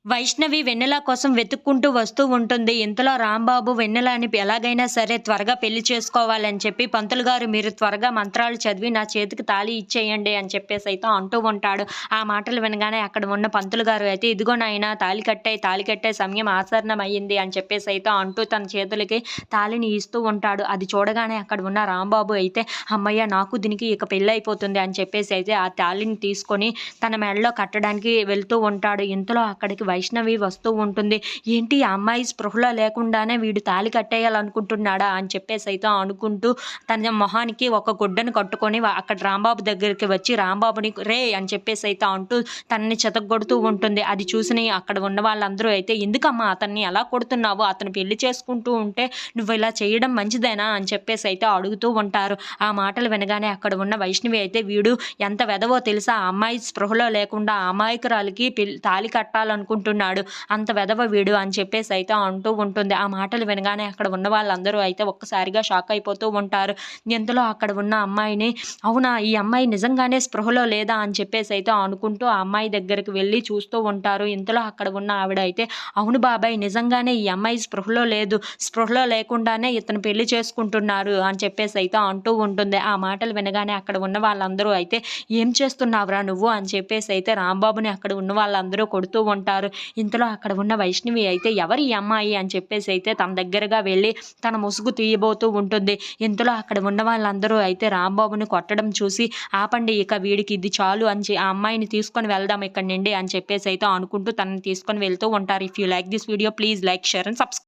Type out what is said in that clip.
వైష్ణవి వెన్నెల కోసం వెతుక్కుంటూ వస్తూ ఉంటుంది. ఇంతలో రాంబాబు వెన్నెలని ఎలాగైనా సరే త్వరగా పెళ్లి చేసుకోవాలని చెప్పి, "పంతులు గారు మీరు త్వరగా మంత్రాలు చదివి నా చేతికి తాళి ఇచ్చేయండి" అని చెప్పేసైతే అంటూ ఉంటాడు. ఆ మాటలు వినగానే అక్కడ ఉన్న పంతులు గారు అయితే, "ఇదిగో నాయనా తాళి కట్టే సమయం ఆసన్నమయ్యింది" అని చెప్పేసైతే అంటూ తన చేతులకి తాళిని ఇస్తూ ఉంటాడు. అది చూడగానే అక్కడ ఉన్న రాంబాబు అయితే, "హమ్మయ్య! నాకు దీనికి ఇక పెళ్లయిపోతుంది" అని చెప్పేసి అయితే ఆ తాళిని తీసుకొని తన మెడలో కట్టడానికి వెళ్తూ ఉంటాడు. ఇంతలో అక్కడికి వైష్ణవి వస్తూ ఉంటుంది. ఏంటి ఆ అమ్మాయి స్పృహలో లేకుండానే వీడు తాళి కట్టేయాలనుకుంటున్నాడా అని చెప్పేసైతే అనుకుంటూ తన మొహానికి ఒక గుడ్డను కట్టుకొని అక్కడ రాంబాబు దగ్గరికి వచ్చి రాంబాబుని రేయ్ అని చెప్పేసైతే అంటూ తనని చితగ్గొడుతూ ఉంటుంది. అది చూసిన అక్కడ ఉన్న వాళ్ళందరూ అయితే, ఎందుకమ్మా అతన్ని ఎలా కొడుతున్నావు? అతను పెళ్లి చేసుకుంటూ ఉంటే నువ్వు ఇలా చేయడం మంచిదేనా అని చెప్పేసైతే అడుగుతూ ఉంటారు. ఆ మాటలు వినగానే అక్కడ ఉన్న వైష్ణవి అయితే, వీడు ఎంత వెధవో తెలుసా? ఆ అమ్మాయి స్పృహలో లేకుండా ఆ అమాయకురాలికి తాళి కట్టాలనుకుంటున్నాడు. అంత వెధవ వీడు అని చెప్పేసైతే అంటూ ఉంటుంది. ఆ మాటలు వినగానే అక్కడ ఉన్న వాళ్ళందరూ అయితే ఒక్కసారిగా షాక్ అయిపోతూ ఉంటారు. ఇంతలో అక్కడ ఉన్న అమ్మాయిని, అవునా ఈ అమ్మాయి నిజంగానే స్పృహలో లేదా అని చెప్పేసైతే అనుకుంటూ ఆ అమ్మాయి దగ్గరికి వెళ్లి చూస్తూ ఉంటారు. ఇంతలో అక్కడ ఉన్న ఆవిడ అయితే, అవును బాబాయ్ నిజంగానే ఈ అమ్మాయి స్పృహలో లేదు. స్పృహలో లేకుండానే ఇతను పెళ్లి చేసుకుంటున్నారు అని చెప్పేసైతే అంటూ ఉంటుంది. ఆ మాటలు వినగానే అక్కడ ఉన్న వాళ్ళందరూ అయితే, ఏం చేస్తున్నావురా నువ్వు అని చెప్పేసైతే రాంబాబుని అక్కడ ఉన్న వాళ్ళందరూ కొడుతూ ఉంటారు. ఇంతలో అక్కడ ఉన్న వైష్ణవి అయితే, ఎవరు ఈ అమ్మాయి అని చెప్పేసైతే తన దగ్గరగా వెళ్ళి తన ముసుగు తీయబోతూ ఉంటుంది. ఇంతలో అక్కడ ఉన్న వాళ్ళందరూ అయితే రాంబాబుని కొట్టడం చూసి, ఆపండి ఇక వీడికి ఇది చాలు అని ఆ అమ్మాయిని తీసుకొని వెళ్దాం ఇక్కడి నుండి అని చెప్పేసైతే అనుకుంటూ తనని తీసుకొని వెళ్తూ ఉంటారు. If you like this video please like, share and subscribe.